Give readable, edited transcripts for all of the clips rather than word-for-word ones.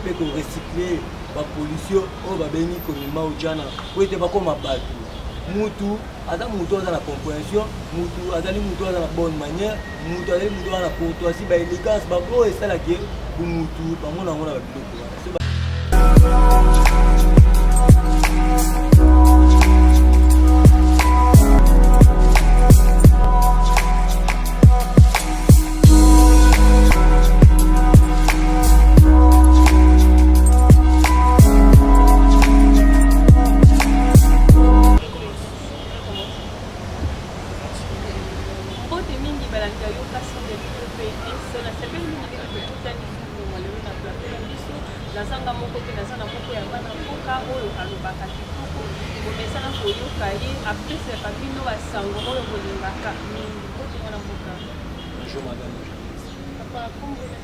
pe ko recycler ba pollution o ba beni ko ni maujana ko ete ba ko mabatu mutu ata mutu aza na compréhension mutu azali mutu aza na bonne manière mutu azali mutu aza na courtoisie ba élégance ba ko esala ke mutu ba mona mona ba biloko nazanga moko te naza na moko ya bana mboka oyo alobaka kitoko bomesana koyoka ye apesaka bino basango oyo bolingaka mingi bote mwana mboka bonjour madame papa kombona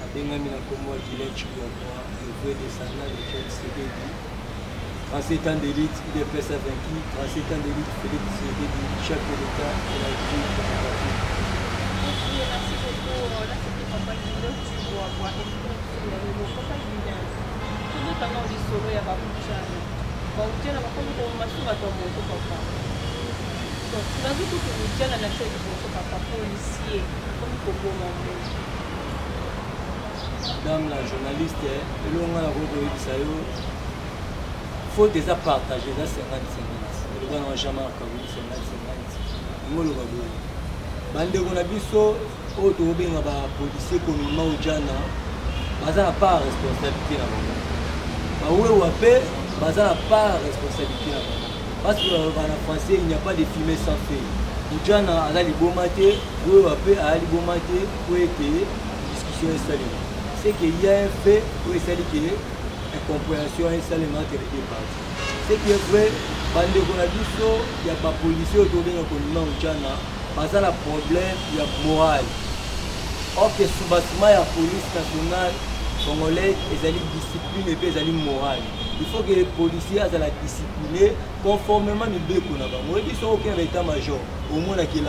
abengami na kombo Gilles Chibokwa le vrai descendant de Ken Sekedi 37 ans d'élite IDPS a vaincu 37 ans d'élite Félix Sekedi chef de l'État de la République de l'Afrique. Merci beaucoup. Là c'était papa Gilles Chibokwa tanga lisolo ya babuchana babuchana bakomi komasuka to moto papa donc nazuku kubuchana na tete moto papa policier comme koboma moto madame la journaliste elonga na koko yebisa yo faut déjà partager za 50-50 elonga na jamais akabuli 50-50 ngoloba boye bandeko na biso oyo tokobenga bapolisier komima ojana baza na part responsabilité na bango bawewa mpe baza na part responsabilité na bango parce que na français il n'y a pas de fumée sans feu ojana aza liboma te wewa mpe aya liboma te po ete discussion esalema c'est que y a un fait oyo esali ke incompréhension esalema entre les deux parties c'est qui est vrai bandeko na biso ya bapolisier oyo tobenga kolima ojana baza na problème ya morale or que soubassement ya police nationale congolais ezali discipline et ezali morale il faut que les policiers azala discipliné conformément mibeko na bango oyebi so aucun état major omonaki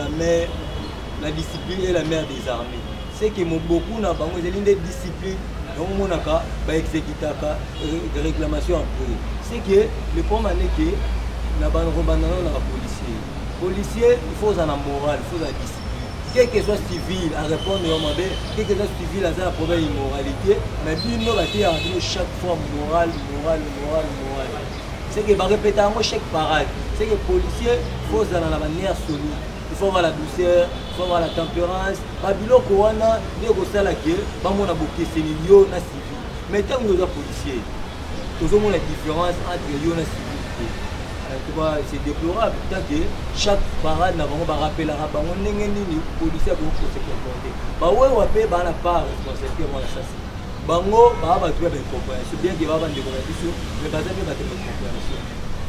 la discipline est la mère des armées c'est que moboku na bango ezali nde discipline yango omonaka baexécutaka réclamation employé c'est que le problème ane ke na banrobandana na bapolicier il faut ozala na morale il faut ozala discipline quel que soit civil à répondre au mabe, quel que soit civil à un problème immoralité, mais bien nous ratons chaque fois morale. C'est que va répéter chaque parade. C'est que les policiers faut dans la manière solide. Il faut avoir la douceur, il faut avoir la tempérance. Babilo Kowana, les Rosala qui, on a beaucoup de milieux na civil. Mais tant que nous sommes policiers, nous avons la différence entre les milieux na civil. C'est déplorable tant que chaque parade n'a pas rappelé la rabango n'engeni policier pour se comporter bah ouais ouais bah n'a pas responsabilité moi ça c'est bango bah bah tu as bien compris c'est bien qu'il va vendre des conditions mais bah ça bien bah tu as compréhension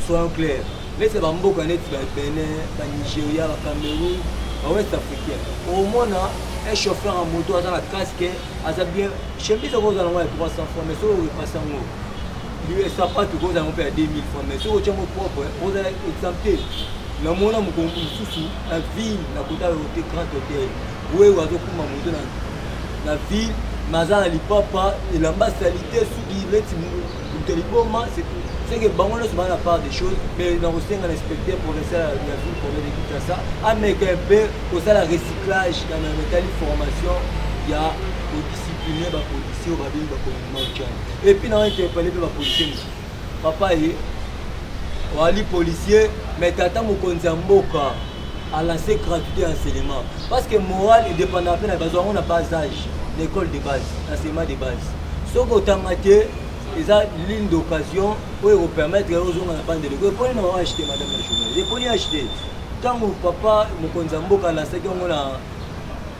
soyons clairs laissez bambo connaître le Bénin le Nigeria le Cameroun l'Ouest africain au moins un chauffeur en moto dans la casque a bien chez lui ça vaut dans le 300 francs mais ça on repasse en haut lui ça pas tout cause on paye 2000 francs mais si au tient mon propre on a exempté la mona mukongo susu la ville na kota hôtel grand hôtel ouais wazo kuma moto na ville mazana lipapa et l'ambassadité sous leti muteliboma c'est que bango no na part des choses mais dans aussi un inspecteur provincial la ville pour l'équipe ça avec un peu pour ça la recyclage dans la métal formation il y a discipliner ba policier ba bien ba communauté et puis na interpeller ba policier papa est wali policier mais tata mokonzi mboka à lancer gratuité enseignement parce que morale est dépendant de la base on a pas âge l'école de base enseignement de base ce que automatiquement ils ont ligne d'occasion pour permettre aux gens à bande de l'école pour nous acheter madame la journaliste pour nous acheter quand mon papa mokonzi mboka lancer qu'on a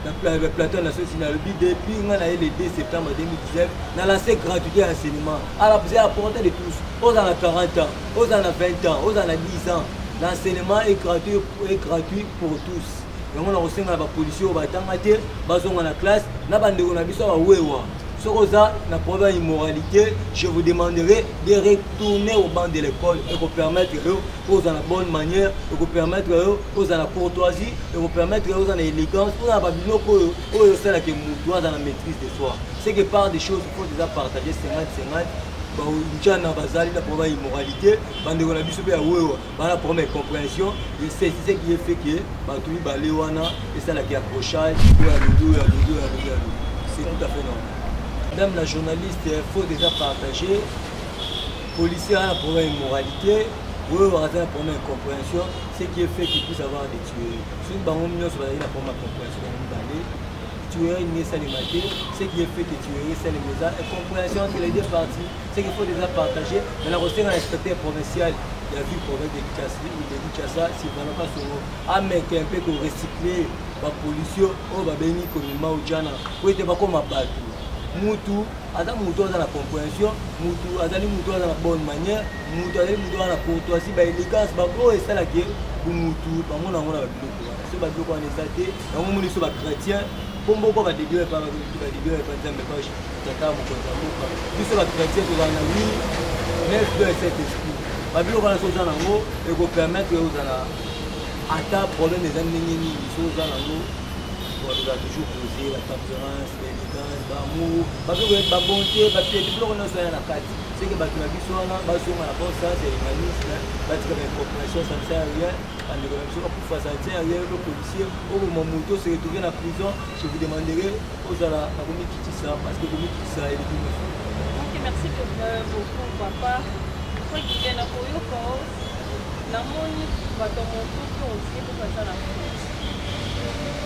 le plateau national depuis le 2 septembre 2019 on a lancé gratuité enseignement à la portée de tous aux en a 40 ans aux en a 20 ans aux en a 10 ans l'enseignement est gratuit pour tous et on a aussi la policier au batanga te bazonga na classe na bandeko na biso ba wewa Sokoza na problème immoralité, je vous demanderai de retourner au banc de l'école et vous permettre aux la bonne manière, et vous permettre aux la courtoisie, et vous permettre aux en élégance, pour la babino aux celle qui moutoise dans la maîtrise de soi. C'est que par des choses il faut déjà partager 50-50. Njana bazali na problème immoralité, bande on a biso pe awewa, bana problème compréhension, et c'est ce qui est fait que batui balewana et ça la qui accrochage, c'est tout à fait normal. Madame la journaliste, il faut déjà partager. Policier a un problème immoralité, ou un problème de compréhension, ce qui est fait qu'il puisse avoir des tueries. Si nous avons un problème de compréhension, tuerie n'est pas les ce qui est fait que tuerie c'est les maisons et compréhension entre les deux parties, ce qu'il faut déjà partager. Mais la recette d'un inspecteur provincial, il a vu le problème de Kinshasa, si vraiment pas sur mais un peu pour recycler les policiers, on va bénir comme il m'a ou Jana, ou était pas comme un bateau. Mutu, ada mutu dans la compréhension, mutu, azali mutu dans la bonne manière, mutu azali mutu dans la courtoisie, élégance, et ça là qui est mutu, pas mon amour avec le coup. Ce bateau qu'on est saté, on m'a dit sur les chrétiens. Pombo kwa badibio pa badibio pa nzambe pa tata mokonza mboka biso ba chrétien to na oui 9 2 7 esprit babio kana so za nango et ko permettre aux ana ata problème des amis ni so za nango pour nous a toujours posé la tempérance l'élégance l'amour babio ba bonté ba pied diplôme na so na kati c'est que ba tuna biso na ba so na bon sens et humanisme ba tika ba compréhension ça ne sert à rien. Pour faire ça, le policier, au moment où se retrouve en prison, je vous demanderai aux ala à vous mettre ça parce que vous mettez ça et vous. Ok, merci beaucoup, papa. Quoi qu'il y ait un peu de cause, la monnaie va dans mon tour aussi pour faire ça la France.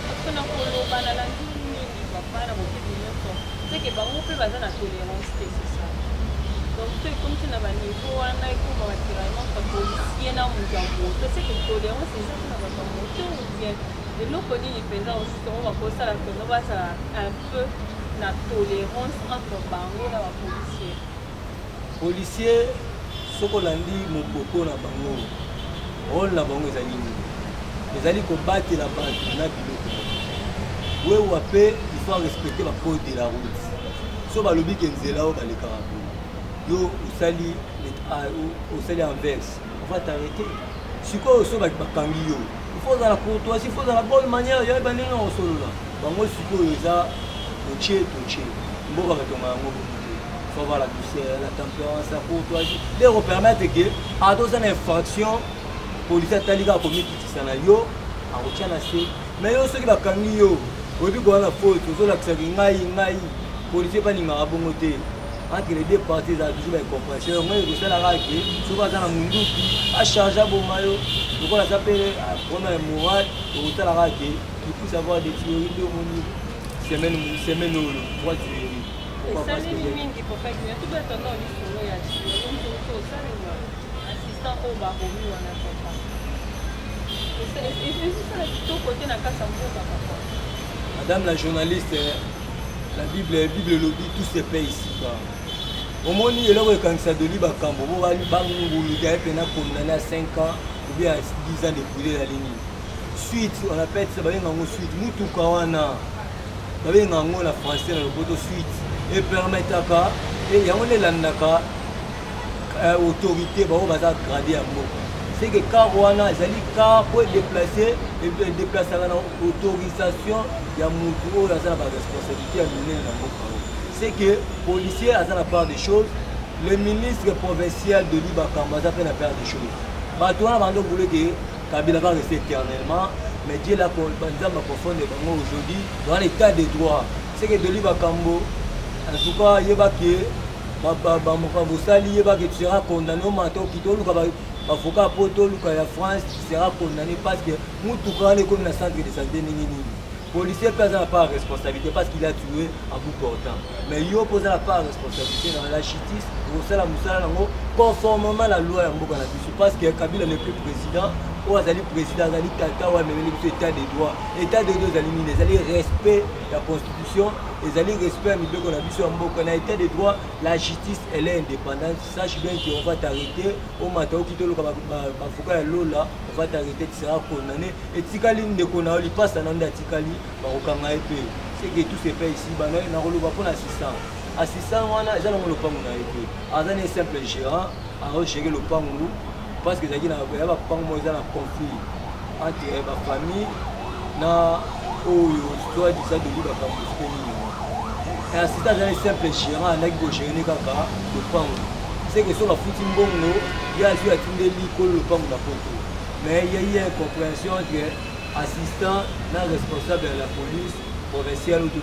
Parce que dans le bas de la ligne, papa, la moitié de notre c'est que on peut baser la tolérance, c'est ça. Donc, comme tu n'as pas de niveau, on a comme un tiraillement de policier, on a c'est que tolérance, c'est ça qu'on va monter ou bien. De l'autre côté, il fait ça aussi, on va poser la on va un peu la tolérance entre bango et la policier. Policier, ce qu'on a dit, mon coco na bango, rôle na bango est aligné. Les alliés combattent la base, on a pilote. Oui, ou après, il faut respecter la code de la route. Si on va le dire qu'il y a les carabins. Yo usali inverse, on va t'arrêter. Si quoi aussi va bakangi yo, il faut dans la courtoisie, il faut dans la bonne manière. Il y a des gens au solo là. Bango si quoi ils a touché. Mboka va tomber en mot. Il faut avoir la douceur, la tempérance, la courtoisie. Les repermettre que à deux ans d'infraction, policier taliga a commis tout ça là yo, à retient assez. Mais yo ceux qui bakangi yo, au début qu'on a faute, aux autres qui ngai, policier pas ni marabongoté. Entre les deux parties, il y a toujours une compréhension. Moi, je sais la règle, souvent dans la monde qui a chargé au maillot, donc on s'appelle prendre le moral, on sait la règle, il faut savoir des théories de mon semaine ou trois théories. Ça, c'est une ligne qui peut faire que tout le temps, il y a des théories, assistant au barreau, on a fait ça. Et c'est ça, tout côté, on a qu'à s'envoyer par rapport. Madame la journaliste, la Bible lobby, tout se paie ici. Au moins, il y a le cancer de l'Iba Cambo, il y a condamné à 5 ans ou bien à 10 ans de brûler la ligne. Suite, on appelle ça suite. Nous, tout Kawana, la français dans le poteau suite. Et permettre à et il y a une autorité qui va grader à mot. C'est que Kawana, ils pour déplacer et déplacer l'autorisation, il y a une responsabilité à mener dans le c'est que les policiers ont la part des choses, le ministre provincial de l'Ibakamba a fait la part des choses. Maintenant, on voulait que Kabila va rester éternellement, mais Dieu l'a profonde aujourd'hui dans l'état des droits. C'est que de l'Ibakamba, en tout cas, il y a que tu seras condamné au manteau qui te avocat poto la France sera condamné parce que nous tout comme dans centre de santé. Le policier pèse la part de responsabilité parce qu'il a tué à bout portant. Mais il pose la part de responsabilité dans la justice, conformément à la loi. Parce que Kabila n'est plus président, ou Azali président, Azali Tata, ou même l'état des droits. L'état des droits, les alliés respect la constitution, les alliés respect qu'on a vu sur Mboka. Dans l'état des droits, la justice elle est indépendante. Sache bien qu'on va t'arrêter au matin, qui te le avocat là, on va t'arrêter, tu seras condamné. Et Tikali ne connaît pas ça, Tikali. C'est que tout se fait ici, on a pour l'assistance. assistant wana eza nango lopango na ye te aza ne simple gérant aoshege lopango parce que ezalaki ya bapango moko eza na conflit entre bafamille na oyo soit disa deli bakambo sope nini assistant aza ne simple gérant andaki kogérene kaka lopango c'est que so bafuti mbongo ye azwi atindeli kolo lopango na poto mais il y a une compréhension entre assistant na responsable de la police provinciale ou de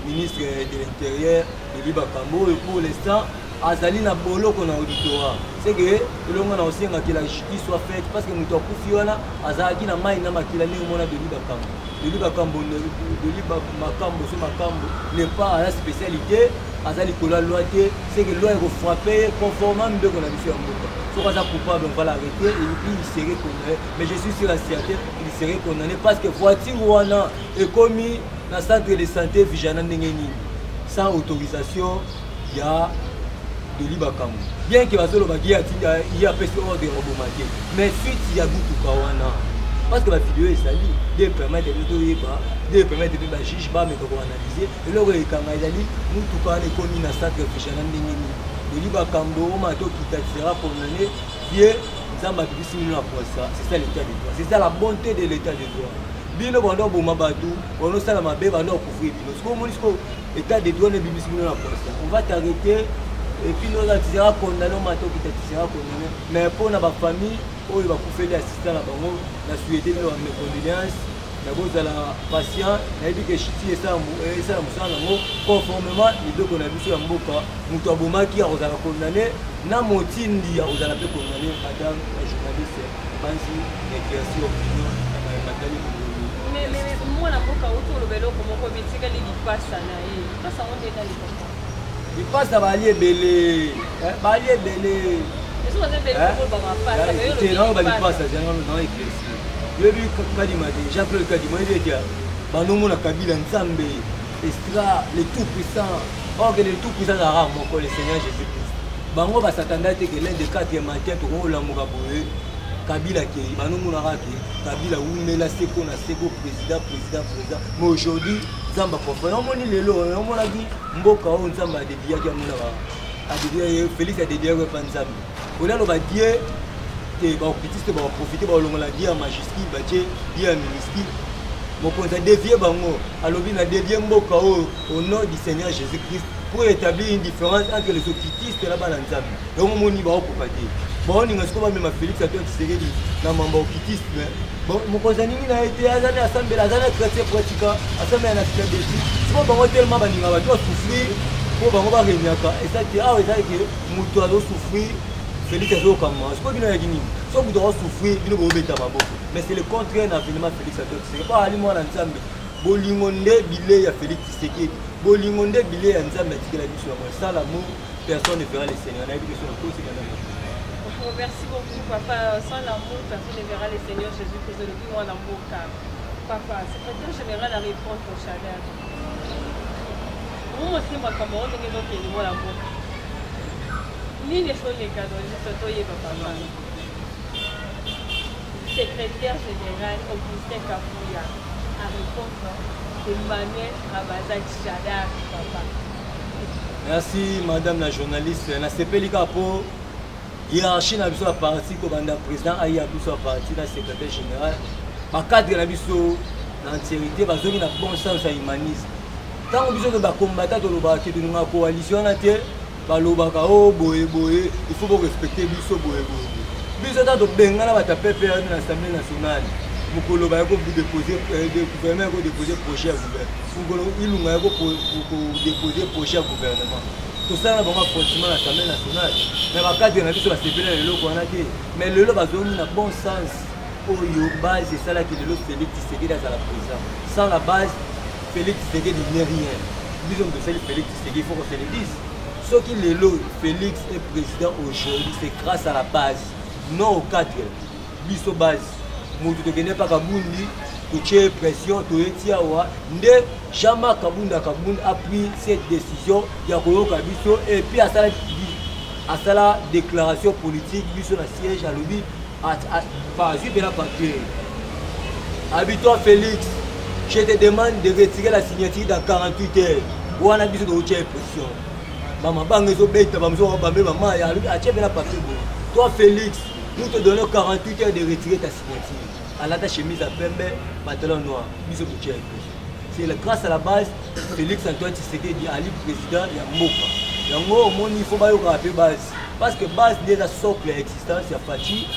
ministre de l'Intérieur de Libakambo et pour l'instant azali na boloko na auditorat c'est que elongo na osenga que la justice soit faite parce que muto akufi wana azalaki na mai na makila ndenge mona de Libakambo so makambo n'est pas à la spécialité azali kola loi te c'est que loi est frappée conformément mbeko na biso ya mboka soki aza coupable on va l'arrêter et puis il serait condamné mais je suis sûr à certain il serait condamné parce que voiture wana ekomi na centre de santé vijana ndenge nini sans autorisation ya de Libakambo bien que bazolobaki ya apesi ordre oboma te mais suite ya butuka wana parce que la vidéo est salie de permettre de permettre de juge ba mais ko analyser et le rekanga ezali mutuka ne komi na centre vijana ndenge nini de Libakambo mato kitachira condamné bien nzamba bibisi mino na posa c'est ça l'état de droit c'est ça la bonté de l'état de droit bino bando boma batu ono sala mabe bando couvrir bino ce qu'on dit état de droit ne bibisi mino na posa on va t'arrêter et puis nous attisera condamné mato kitachira condamné mais pour na ba famille oyo bakufeli assistant na bango na souhaité mes condoléances na bozala patient nayebi ke chiti esala mosala nango conformément libeko na biso ya mboka moto abomaki akozala condamné na motindi akozala mpe condamné madame la journaliste banzi éclairci opinion na matali mais mwana mboka uti oloba eloko moko bitikali lipasa na ye lipasa ngo nde eza likongo lipasa bali ebele balipasa na éclairci yebi kadima te Jean-Claude Kadima yebi banomona Kabila Nzambe extra le tout puissant or que le tout puissant azalaka moko le Seigneur Jésus-Christ bango basatanda te ke l'un des quatre matin tokolamuka boye Kabila ke banomonaka ke Kabila umela seko na seko président mais aujourd'hui Nzamba profane omoni lelo omonaki mboka oyo Nzamba adebiyaki amonaka Félix adebiyaki pa Nzambe olaloba die baokritiste baprofite baolongola die ya majuscule batie die ya minuscule mokonzi adevie bango alobi na devie mboka oyo au nom du Seigneur Jésus-Christ pour établir une différence entre les occultistes na bana nzambe yango moni baokoka te baoninga siko bamema Félix Antoine Tshisekedi na mamba occultiste mokonzi aningi na ye te aza na assemblée aza na chrétien pratika assemblée na philadelphie siko bango tellement baninga bato basouffrir po bango barenyaka eza te awa eza ke moto azosouffrir Félix azokanga siko bino yaki nini so moto azosouffrir bino boobeta maboko mais c'est le contraire na finalement Félix Antoine Tshisekedi po ali mwana nzambe bolingo nde bile ya Félix Tshisekedi bolingo nde bile ya nzambe atikela biso yango sans l'amour personne ne verra le Seigneur nayebi ke so na kosi kana merci beaucoup papa sans l'amour personne ne verra le Seigneur Jésus-Christ le plus grand amour car papa secrétaire général a répondre au chaleur moi c'est ma camarade qui est donc moi l'amour ni les choses les cadeaux juste toi et papa secrétaire général Augustin Kabuya à répondre Emmanuel Ramazan Chadar papa. Merci madame la journaliste na sepeli kapo hiérarchie na biso ya parti ko banda président ayi ya biso ya parti na secrétaire général ba cadre na biso na entièreté bazongi na bon sens ya humanisme tant biso de ba combattant de loba ke de nga coalition na te balobaka o boye il faut respecter biso boye biso ta to benga na bata pepe na l'Assemblée nationale mukolo ba ko déposer gouvernement ko déposer projet à gouvernement mukolo ilunga ko déposer projet à gouvernement tout ça na bango franchement l'Assemblée nationale mais ba cadre na biso ba sepela lelo ko na te mais lelo bazongi na bon sens oyo base c'est là que lelo Félix Tshisekedi à la président sans la base Félix Tshisekedi n'est rien disons que c'est Félix Tshisekedi il faut qu'on se le dise ce qui lelo Félix est président aujourd'hui c'est grâce à la base non au cadre biso base moto tokende pa Kabundi totie pression toyeti awa nde Jean-Marc Kabunda a pris cette décision ya koyoka biso et puis à la déclaration politique biso na siège à lobby par suite de la papier habitant Félix je te demande de retirer la signature dans 48 heures wana biso tokotia impression bamabanga ezobeta bamosusu bambe mama atie mpe na papier boye. Toi Félix, nous te donnons 48 heures de retirer ta signature. À la chemise à pembe, pantalon noir. Biso kotia impression. C'est grâce à la base Félix Antoine Tshisekedi Ali président ya mboka. Yango omoni il faut bayoka pe base parce que base déjà socle ya existence ya Fachi.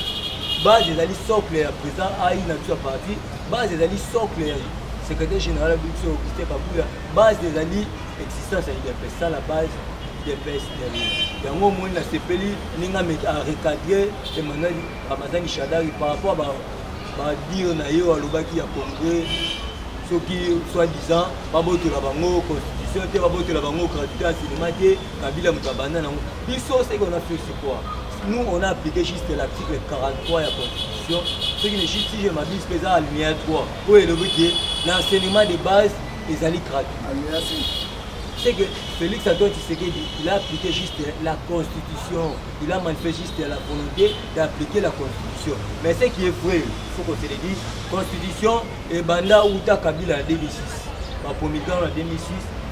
Base ezali socle ya président AI na biso parti. Base ezali socle ya secrétaire général de biso Augustin Babuya. Base ezali existence ya IDPS, ça la base IDPS derrière. Yango omoni na sepeli ninga à recadrer Emmanuel Ramazani Shadari par rapport à dire na yo alobaki ya congrès soki soi-disant babotola bango constitution te babotola bango gratuité à cinéma te Kabila mutabana nango. Biso ce qu'on a fait c'est quoi? Nous on a appliqué juste l'article 43 de la constitution. Ce qui est juste si je m'abuse présent à l'alinéa 3 où il est dit l'enseignement de base est gratuit. C'est que Félix Antoine Tshisekedi, il a appliqué juste la constitution, il a manifesté juste la volonté d'appliquer la constitution. Mais ce qui est vrai, il faut qu'on se le dise, constitution et Banda Outa Kabila en 2006. Ma promulgation en 2006,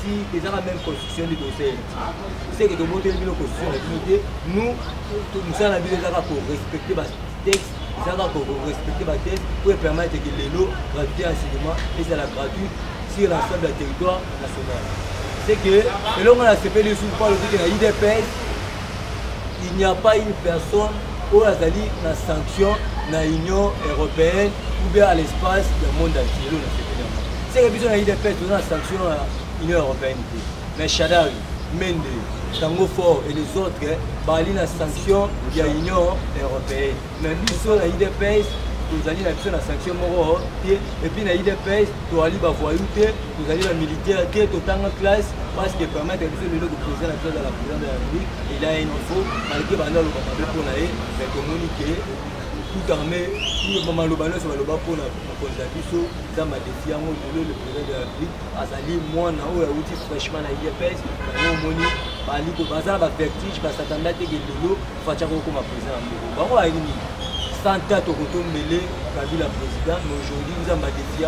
qui est la même constitution du dossier. C'est que de monter la constitution de l'unité, nous sommes habitués à respecter les textes, nous avons respecté les textes pour permettre que les lots gratuits enseignement et ça la gratuit sur l'ensemble du territoire national. C'est que, et là on a CPL sous le but de l'IDPS, il n'y a pas une personne où il y a une sanction dans l'Union européenne ou bien à l'espace du monde entier. C'est que besoin de l'IDPS, nous avons une sanction à l'Union européenne. Mais Shadari, Mende, Tango Fort et les autres, il y a une sanction de l'Union européenne. Mais besoin de l'IDPS, nous allons la sanction et puis dans l'IDPS, nous allons voyou, nous allons la militaire, tout en classe, parce que permettre de faire le président de la présidente de la République, il a une info, malgré que nous avons communiqué, mais communiquer, tout armé, tout le moment, nous avons pour la constatation, nous avons défié le président de la République, à salir moi, nous avons outil fraîchement dans l'IDPS, nous avons moni, nous avons vertige, nous avons attendu que nous fassions comme président de la République. Santa Tokotombele, Kabila président, mais aujourd'hui nous avons défié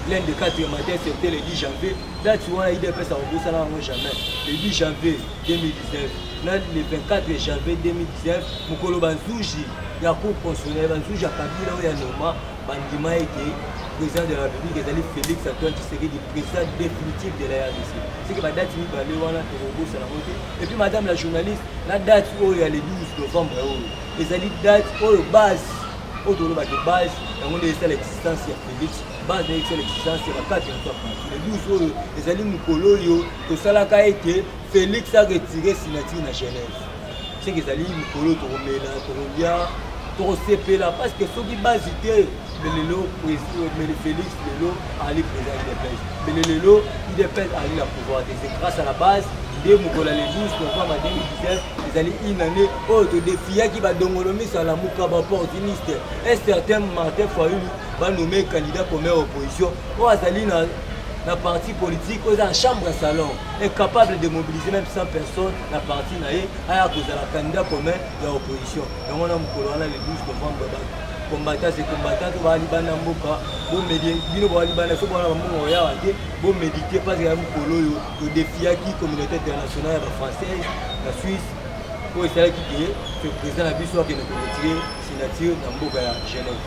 l'un des 4 matins, c'était le 10 janvier. Là, tu vois, l'IDPS a repoussé ça jamais. Le 10 janvier 2019, là, le 24 janvier 2019, Mukolo Banzouji, il y a un cours constitutionnel, Banzouji a Kabila, il y a Noma, Bandima était président de la République, et Félix Antoine Tshisekedi, président définitif de la RDC. C'est que la date, il va aller voir là, et puis madame la journaliste, la date où il y a le 12 novembre, les date où il base, où il y a des bases, on a l'existence de Félix, base de l'existence de la 4 le 12 où les alliés Mukolo, tout ça là a été, Félix a retiré signature dans Genève. C'est que les alliés Mukolo, Colombia, CP là, parce que ceux qui basent mais le Félix, le Ali président IDPS. Mais le IDPS Ali la pouvoir. C'est grâce à la base de Mukola les 12 novembre 2017, ils allaient une année autre défi qui va dongolomer sur la Moukaba opportuniste. Un certain Martin Fayoulou va nommer candidat pour maire opposition. Pour Azali dans la partie politique, aux en chambre à salon, incapable de mobiliser même 100 personnes, la partie naïe, à cause de la candidat pour maire de l'opposition. Donc on a Mukola le 12 novembre. Combattant c'est combattant qui va aller dans le Mboka, bon méditer, bino va aller dans le Mboka, bon méditer parce qu'il y a un colo, le défi à qui communauté internationale, la française, la Suisse, pour essayer qui est le président de la Bissau qui nous retire signature dans le Mboka à Genève.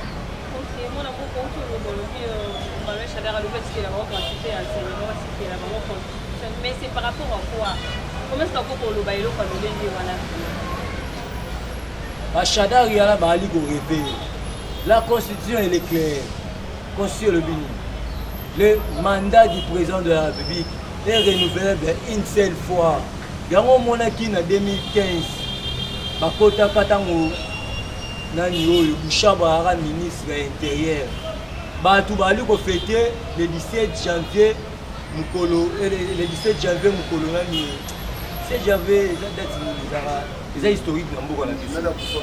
Ok, moi on a beaucoup de Bolivie, on va mettre Chadara le fait qu'il a vraiment quantité à l'enseignement, qu'il a vraiment constitution, mais c'est par rapport à quoi? Comment est-ce qu'on peut le bailler comme il est voilà? À Chadara il y a la bali qu'on réveille. La constitution elle est claire. Constitution le Bénin. Le mandat du président de la République est renouvelable une seule fois. Il y a un monarchie en 2015. Bakota Katango Nani Bouchaba ministre de l'Intérieur. Batou Bali ko fêté le 17 janvier Mukolo le 17 janvier Mukolo Nani. 17 janvier c'est historique dans Mboka la Bissau.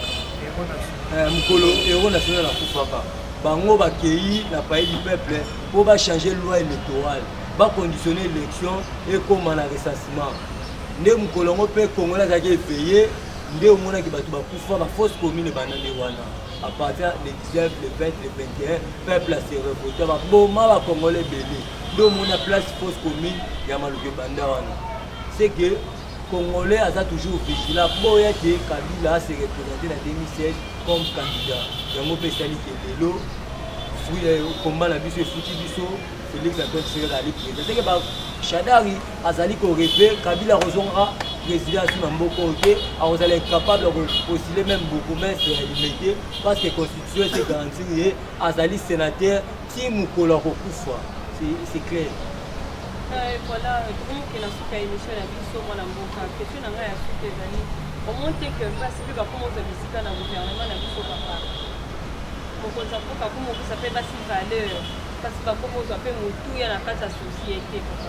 Mukolo héros national à Koufaka. Bango bakei na pays du peuple pour changer la loi électorale, va conditionner l'élection et comme un recensement. Ndé Mukolo ngo pe Congolais a été payé, ndé omona ki batu bakufa ba fausse commune banane wana. à partir du 19, le 20, le 21, peuple a se révolté. Bon, ma Congolais belé. Donc, mon place fausse commune, il y a Malouké Bandawana. C'est que Congolais a toujours vigilant. Bon, il y a que Kabila s'est représenté en 2016 comme candidat. Il y a un peu Sali Kebelo. Combat la biso fouti biso Félix Antoine Tshisekedi ali président c'est que ba Shadari azali ko repé Kabila rozonga président sur Mamboko OK azali incapable de postuler même beaucoup mais c'est limité parce que constitution c'est garanti azali sénateur ti mukolo kokufa c'est clair. Voilà donc la suka émission la biso mwana mboka question na ngai ya suka ezali au moins que basi pe ba komo za bisika na gouvernement na biso papa mokonzi mboka komokisa mpe basi valeur kasi bakomozwa mpe motuya na kati ya société papa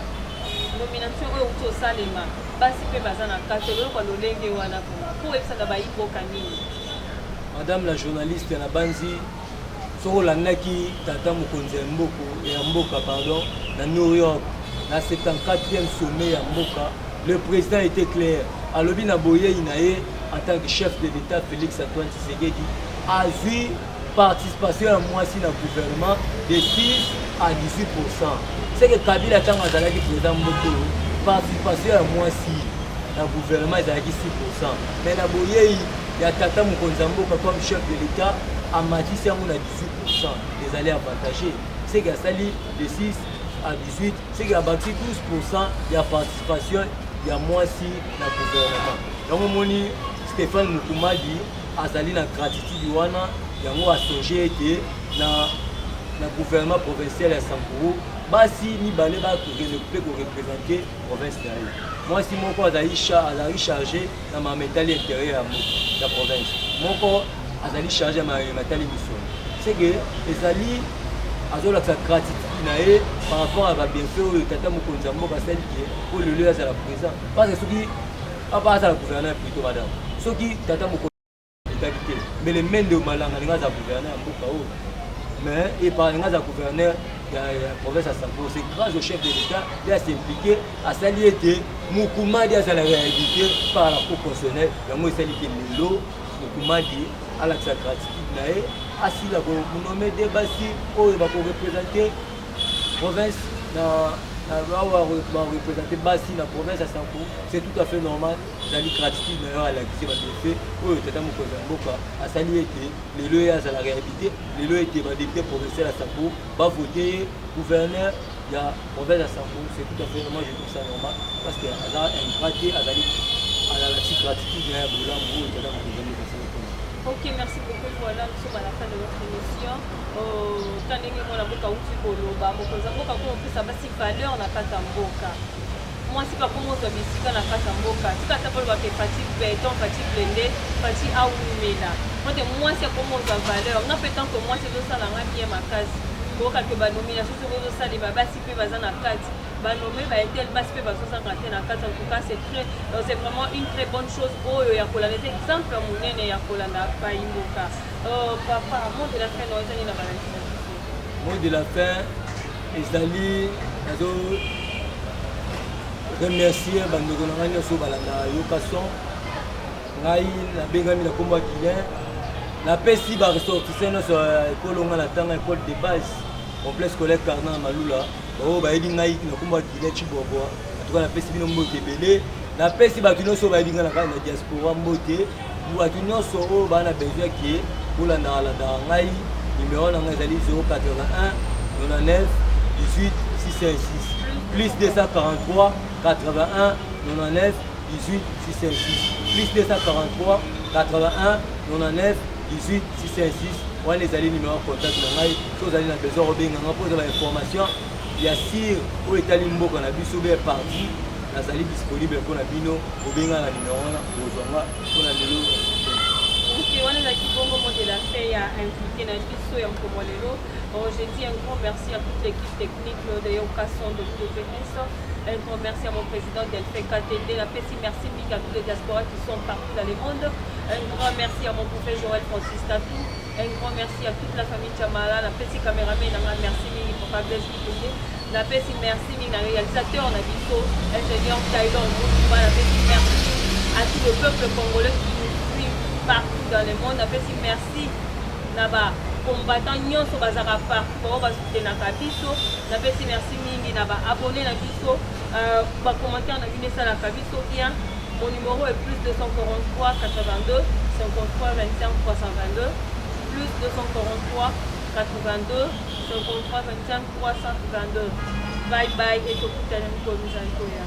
nomination oyo outi osalema basi mpe baza na kati eloko lolenge wana po oyebisaka bayimboka nini. Madame la journaliste na banzi soko olandaki tata mokonzi ya mboka pardon na New York na 74e sommet ya mboka le président était clair alobi na boyei na ye en tant que chef de l'État Félix Antoine Tshisekedi azwi participation à moi si dans le gouvernement de 6 à 18%. C'est que Kabila tant azalaki président Mboko participation à moi si dans le gouvernement ezalaki 6%. Mais na boyei ya tata mokonzi mboka comme chef de l'État a mati c'est à 18% des alliés avantagés. C'est que sali de 6 à 18, c'est qu'il y a bâti 12% de participation il y a moi si dans le gouvernement. Donc moni Stéphane Mukumadi azali na gratitude wana yango asonge ete na gouvernement provincial ya Sankuru basi mibale bakokende mpe koreprésente province na ye mwasi moko azali chargé na mametali intérieur ya province moko azali chargé ya mametali misoni c'est que ezali azolakisa gratitude na ye par rapport à babienfait oyo tata mokonzi ya mboka asali ke po lelo azala présent parce que soki apa azala gouverneur plutôt madame soki tata mokonzi mais les mains de Malanga, les gouverneur à Mbokao. Mais et par les gouverneur de la province à Sanko, c'est grâce au chef de l'État qui a s'impliqué à s'allier Moukoumadi à la réalité par la Cour constitutionnelle. Il y a s'allié Milo, Moukoumadi à la gratitude, à si la nommé des bassi, où il va représenter la province. Représenter Bassi la province à Sanko, c'est tout à fait normal. J'allais gratitude à la qui s'est fait. Oui, c'est un Mboka. À saluer les lois à la réalité, les lois étaient députés provinciaux à Sanko, va voter gouverneur de la province à Sanko. C'est tout à fait normal, je trouve ça normal. Parce qu'il y a un gratitude à la gratitude à la Ok, merci beaucoup. Voilà, nous sommes à la fin de votre émission. Tandenge mwana mboka uti koloba mokonzi mboka ko mpesa basi valeur na kati ya mboka mwasi bakomozwa bisika na kati ya mboka tika ata bolo bape fati beton fati blende fati awumela mote mwasi akomozwa valeur nga mpe tanke mwasi ezosala nga bien makasi boka ke banomination soki ozosalema basi mpe baza na kati banome baetel basi mpe bazosanga te na kati en tout cas c'est vraiment une très bonne chose oyo ya kolanda ete exemple monene ya kolanda bayimboka papa mot de la fin no ezali na balakisa mot de la fin ezali nazo remercier bandeko na ngai nyonso balanda yokason ngai nabengami na kombo ya Guilain napesi baressortissant nyonso ya ekolo nga na ntango ya école de base complexe scolaire Carnan Malula oyo bayebi ngai na kombo ya Guilain Chiboboa atuka napesi bino mbote ebele napesi bato nyonso bayebi ngai na diaspora mbote bato nyonso oyo baa na besoin ke kolandakalandaka ngai numéro na ngai ezali 081 99 18 656 plus 243 81 99 18 656 plus 243 81 99 18 656 wana ezali numéro contact na ngai so ozali na besoin obenganga mpo eza bainformation ya sire oyo etali mboka na biso be parti nazali disponible mpona bino obenga na numéro wana ozwanga mpona lelo. Ok, on est qui bon moment de la fait à impliquer dans le ya Mkomolelo. Je dis un grand merci à toute l'équipe technique de Yokason de WPS. Un grand merci à mon président Delphine KTD. La petit merci à tous les diasporas qui sont partout dans le monde. Un grand merci à mon professeur Joël Francis Tatou. Un grand merci à toute la famille Chamala. La petit caméraman, merci pour Fabrice Kikoudé. La petit merci à réalisateur Nabiso, ingénieur Taylor Moussa. La petit merci à tout le peuple congolais qui nous suit partout dans le monde. Merci na ba combattant nyonso bazaka partout bao basoutenaka biso napesi merci mingi na baabonné na biso bacommentaire na bino esalaka biso bien. Mon numéro est plus 243 82 53 25 322 plus 243 82 53 25 322. Bye bye et tokutana mikono zanto ya